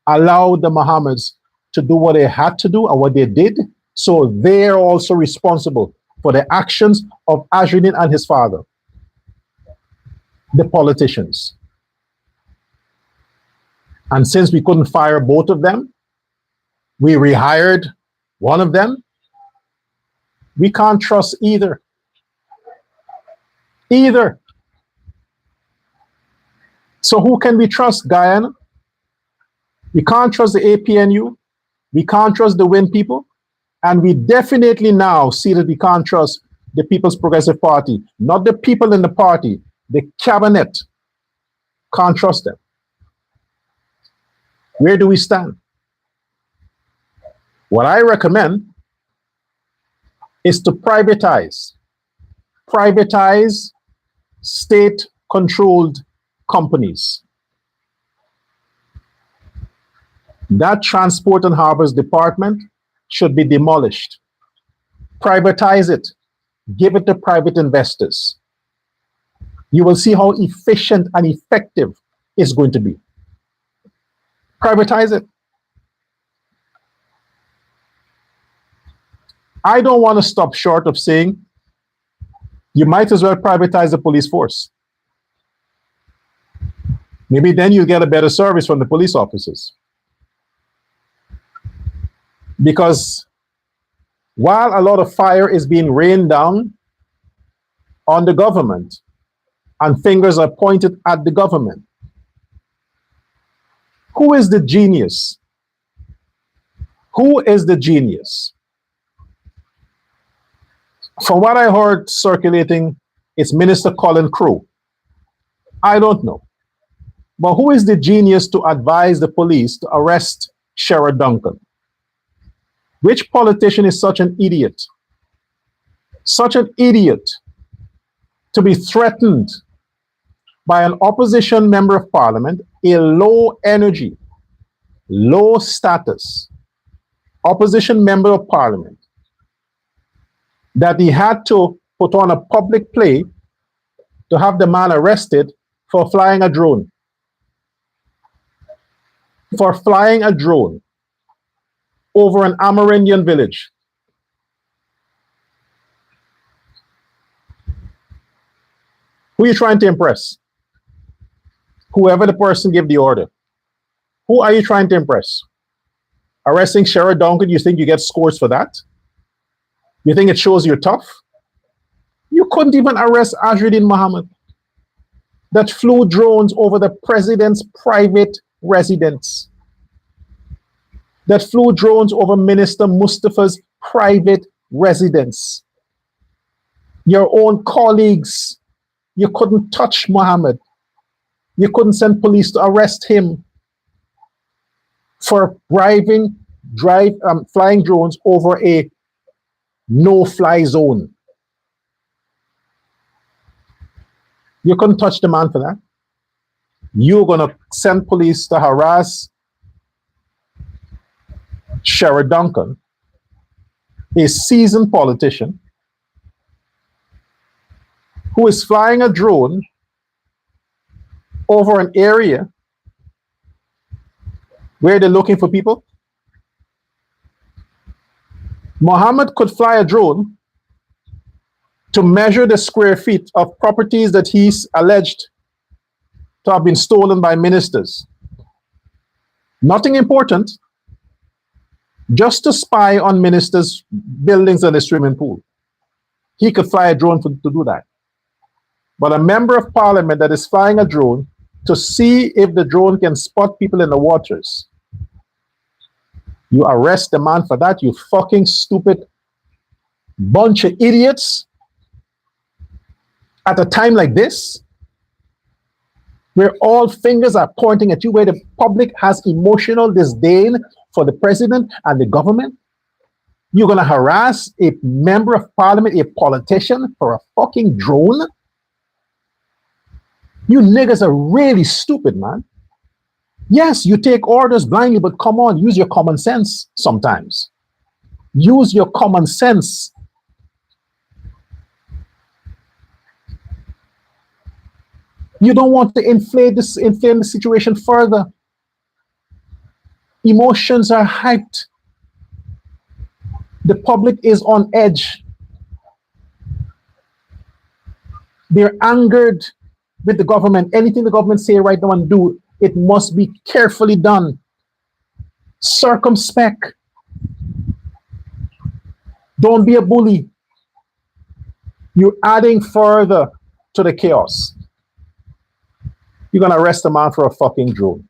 allowed the Mohammeds to do what they had to do and what they did, so they're also responsible for the actions of Ajudin and his father, the politicians. And since we couldn't fire both of them, we rehired one of them. We can't trust either. Either. So who can we trust, Guyana? We can't trust the APNU. We can't trust the WIN people. And we definitely now see that we can't trust the People's Progressive Party. Not the people in the party, the cabinet. Can't trust them. Where do we stand? What I recommend is to privatize state-controlled companies. That Transport and Harbors Department should be demolished. Privatize it. Give it to private investors. You will see how efficient and effective it's going to be. Privatize it. I don't want to stop short of saying you might as well privatize the police force. Maybe then you'll get a better service from the police officers. Because while a lot of fire is being rained down on the government and fingers are pointed at the government, Who is the genius? Who is the genius? From what I heard circulating, it's Minister Colin Crew. I don't know. But who is the genius to advise the police to arrest Sherrod Duncan? Which politician is such an idiot? Such an idiot to be threatened by an opposition member of parliament, a low energy, low status opposition member of parliament, that he had to put on a public play to have the man arrested for flying a drone. For flying a drone over an Amerindian village. Who are you trying to impress? Whoever the person gave the order. Who are you trying to impress? Arresting Sherrod Duncan, you think you get scores for that? You think it shows you're tough? You couldn't even arrest Azruddin Mohammed that flew drones over the president's private residence, that flew drones over Minister Mustafa's private residence. Your own colleagues, you couldn't touch Mohammed. You couldn't send police to arrest him for flying drones over a no-fly zone. You couldn't touch the man for that. You're going to send police to harass Sherrod Duncan, a seasoned politician who is flying a drone over an area where they're looking for people. Mohammed could fly a drone to measure the square feet of properties that he's alleged to have been stolen by ministers. Nothing important, just to spy on ministers' buildings and the swimming pool. He could fly a drone to do that. But a member of parliament that is flying a drone to see if the drone can spot people in the waters, you arrest the man for that, you fucking stupid bunch of idiots. At a time like this, where all fingers are pointing at you, where the public has emotional disdain for the president and the government, you're going to harass a member of parliament, a politician, for a fucking drone? You niggas are really stupid, man. Yes, you take orders blindly, but come on, use your common sense sometimes. Use your common sense. You don't want to inflame the situation further. Emotions are hyped. The public is on edge. They're angered with the government. Anything the government say right now and do, it must be carefully done. Circumspect. Don't be a bully. You're adding further to the chaos. You're going to arrest a man for a fucking drone.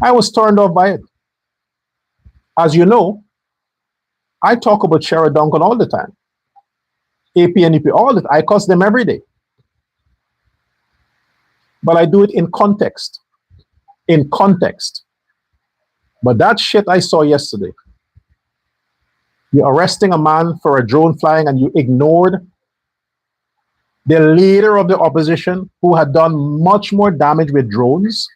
I was turned off by it. As you know, I talk about Sherrod Duncan all the time. AP and EP, all the time. I cuss them every day. But I do it in context. In context. But that shit I saw yesterday, you're arresting a man for a drone flying and you ignored the leader of the opposition who had done much more damage with drones.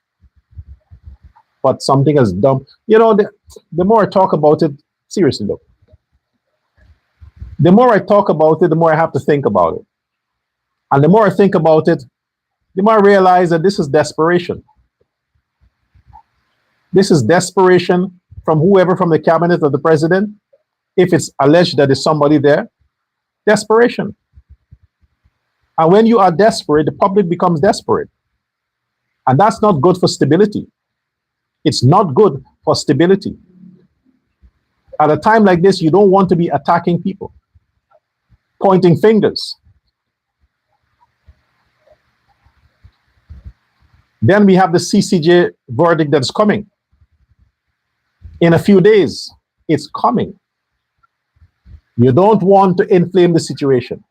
But something has done. You know, the more I talk about it, seriously though, the more I talk about it, the more I have to think about it. And the more I think about it, the more I realize that this is desperation. This is desperation from whoever from the cabinet of the president. If it's alleged that there's somebody there, desperation. And when you are desperate, the public becomes desperate. And that's not good for stability. It's not good for stability. At a time like this, you don't want to be attacking people, pointing fingers. Then we have the CCJ verdict that's coming in a few days. It's coming. You don't want to inflame the situation.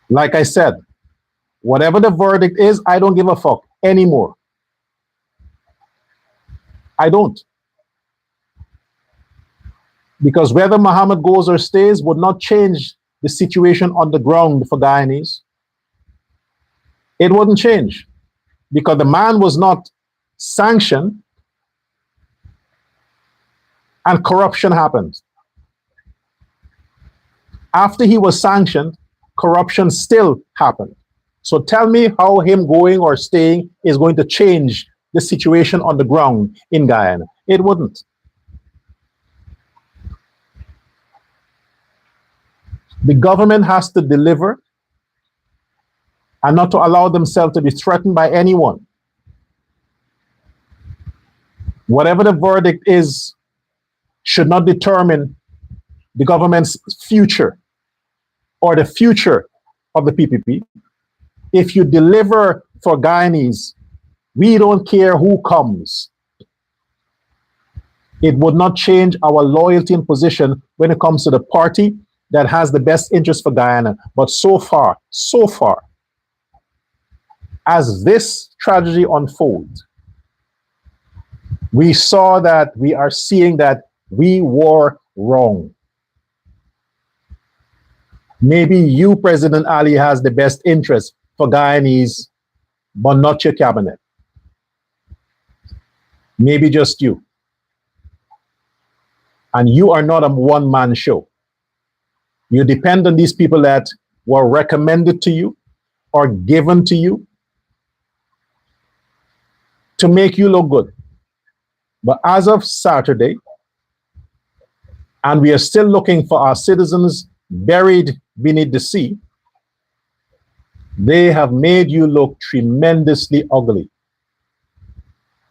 Like I said, whatever the verdict is, I don't give a fuck anymore. I don't. Because whether Muhammad goes or stays would not change the situation on the ground for Guyanese. It wouldn't change because the man was not sanctioned and corruption happened. After he was sanctioned, corruption still happened. So tell me how him going or staying is going to change the situation on the ground in Guyana. It wouldn't. The government has to deliver and not to allow themselves to be threatened by anyone. Whatever the verdict is should not determine the government's future or the future of the PPP. If you deliver for Guyanese, we don't care who comes. It would not change our loyalty and position when it comes to the party that has the best interest for Guyana. But so far, as this tragedy unfolds, we saw that we are seeing that we were wrong. Maybe you, President Ali, has the best interest for Guyanese, but not your cabinet. Maybe just you. And you are not a one-man show. You depend on these people that were recommended to you or given to you to make you look good. But as of Saturday, and we are still looking for our citizens buried beneath the sea, they have made you look tremendously ugly,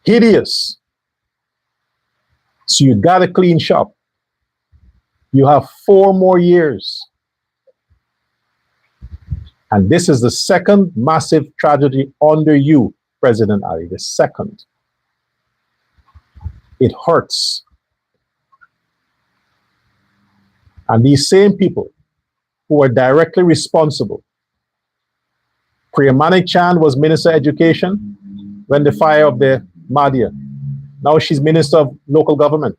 hideous. So you got to clean shop. You have 4 more years. And this is the second massive tragedy under you, President Ali, the second. It hurts. And these same people who are directly responsible. Priyamanik Chan was Minister of Education when the fire of the Madhya. Now she's Minister of Local Government.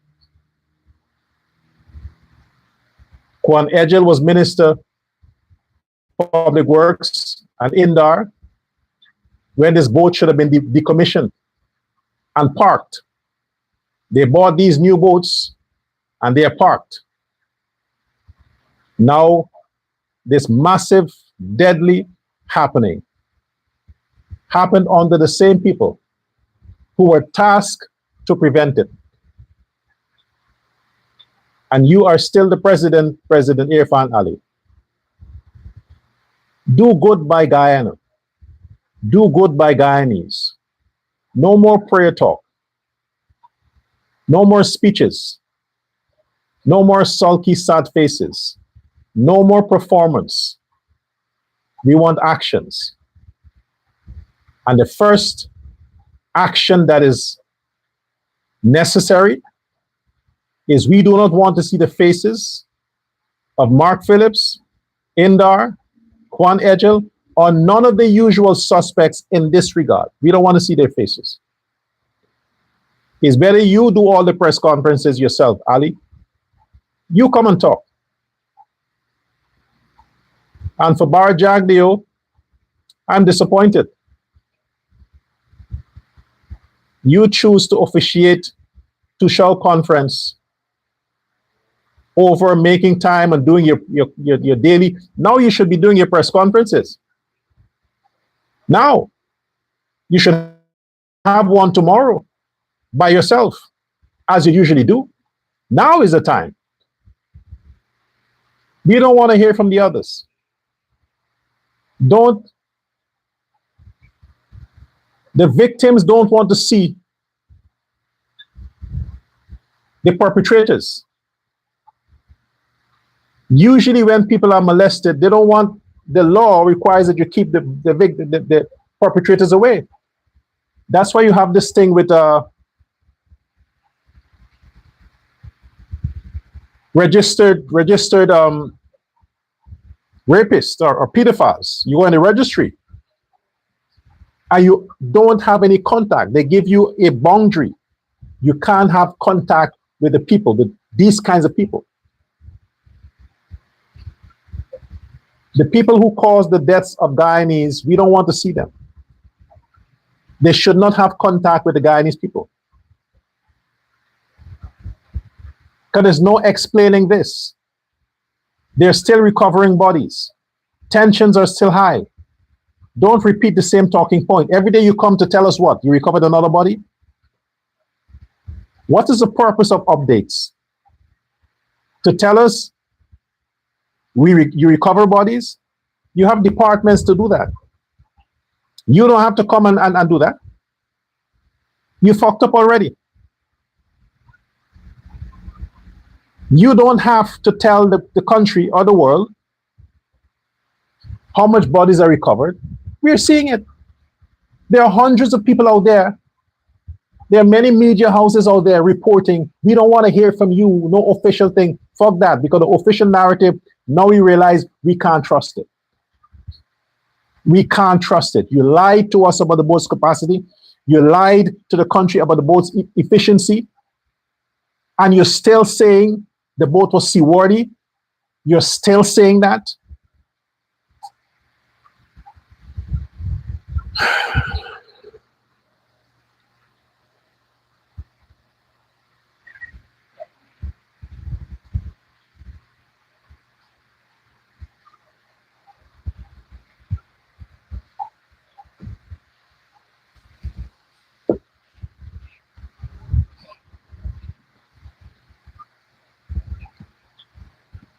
Kwan Ejel was Minister of Public Works and Indar when this boat should have been decommissioned and parked. They bought these new boats and they are parked. Now, this massive, deadly happening happened under the same people who were tasked to prevent it. And you are still the president, President Irfan Ali. Do good by Guyana. Do good by Guyanese. No more prayer talk. No more speeches. No more sulky, sad faces. No more performance. We want actions. And the first action that is necessary is we do not want to see the faces of Mark Phillips, Indar, Kwan Ejel, or none of the usual suspects in this regard. We don't want to see their faces. It's better you do all the press conferences yourself, Ali. You come and talk. And for Bar Jagdeo, I'm disappointed. You choose to officiate Tushal conference over making time and doing your daily. Now you should be doing your press conferences. Now you should have one tomorrow by yourself, as you usually do. Now is the time. We don't want to hear from the others. The victims don't want to see the perpetrators. Usually when people are molested, they don't want the law requires that you keep the perpetrators away. That's why you have this thing with registered rapists or pedophiles. You go in the registry and you don't have any contact. They give you a boundary. You can't have contact with the people, with these kinds of people. The people who caused the deaths of Guyanese, we don't want to see them. They should not have contact with the Guyanese people. Because there's no explaining this. They're still recovering bodies. Tensions are still high. Don't repeat the same talking point. Every day you come to tell us what? You recovered another body? What is the purpose of updates? To tell us you recover bodies? You have departments to do that. You don't have to come and do that. You fucked up already. You don't have to tell the country or the world how much bodies are recovered. We're seeing it. There are hundreds of people out there. There are many media houses out there reporting, we don't want to hear from you, no official thing. Fuck that, because the official narrative, now we realize we can't trust it. We can't trust it. You lied to us about the boat's capacity. You lied to the country about the boat's efficiency. And you're still saying the boat was seaworthy. You're still saying that.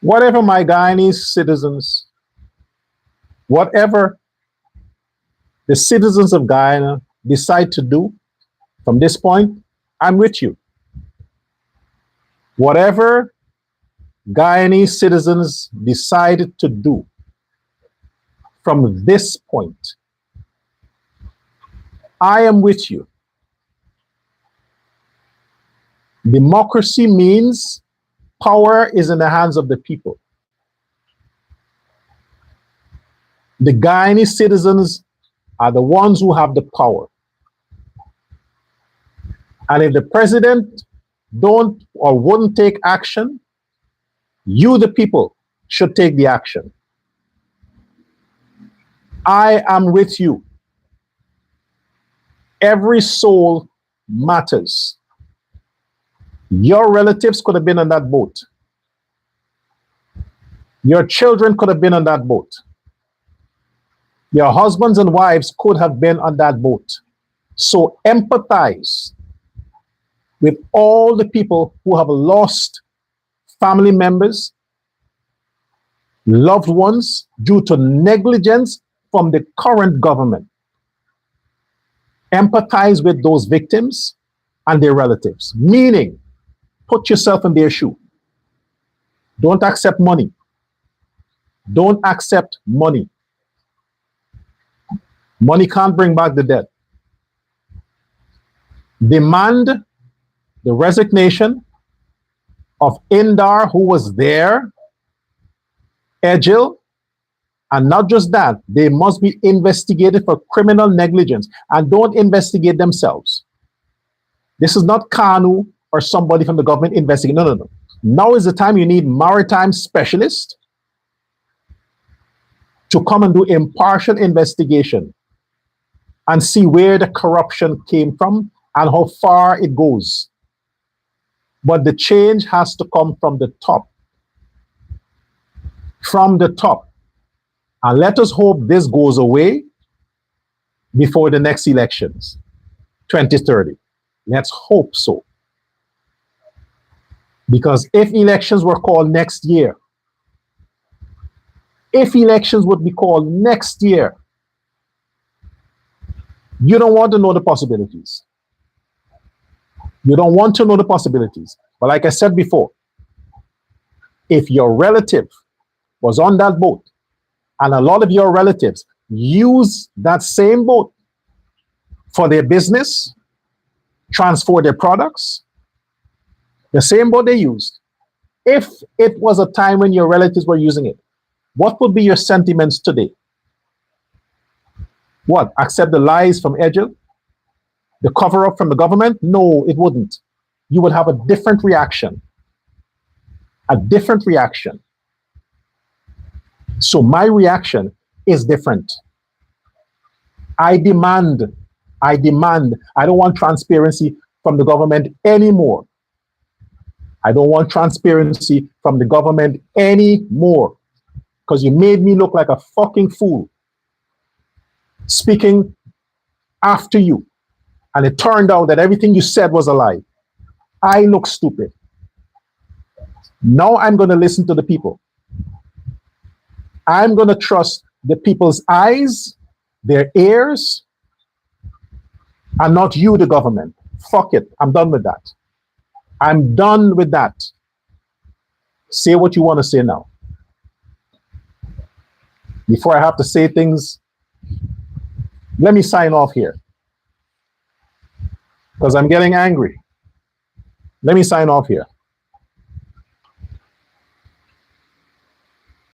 Whatever my Guyanese citizens, whatever the citizens of Guyana decide to do from this point, I'm with you. Whatever Guyanese citizens decide to do from this point, I am with you. Democracy means power is in the hands of the people. The Guyanese citizens are the ones who have the power. And if the president don't or wouldn't take action, you, the people, should take the action. I am with you. Every soul matters. Your relatives could have been on that boat. Your children could have been on that boat. Your husbands and wives could have been on that boat. So empathize with all the people who have lost family members, loved ones due to negligence from the current government. Empathize with those victims and their relatives, meaning put yourself in their shoe. Don't accept money. Don't accept money. Money can't bring back the dead. Demand the resignation of Indar, who was there, Egil, and not just that, they must be investigated for criminal negligence, and don't investigate themselves. This is not Kanu or somebody from the government investigating. No, no, no. Now is the time you need maritime specialists to come and do impartial investigation and see where the corruption came from and how far it goes. But the change has to come from the top. From the top. And let us hope this goes away before the next elections, 2030. Let's hope so. Because if elections were called next year, if elections would be called next year, you don't want to know the possibilities. You don't want to know the possibilities. But like I said before, if your relative was on that boat And a lot of your relatives use that same boat for their business, transport their products, the same boat they used. If it was a time when your relatives were using it, what would be your sentiments today? What? Accept the lies from Edgel? The cover up from the government? No, it wouldn't. You would have a different reaction. A different reaction. So my reaction is different. I demand, I don't want transparency from the government anymore. I don't want transparency from the government anymore. Because you made me look like a fucking fool speaking after you. And it turned out that everything you said was a lie. I look stupid. Now I'm going to listen to the people. I'm going to trust the people's eyes, their ears, and not you, the government. Fuck it. I'm done with that. I'm done with that. Say what you want to say now. Before I have to say things, let me sign off here. Because I'm getting angry. Let me sign off here.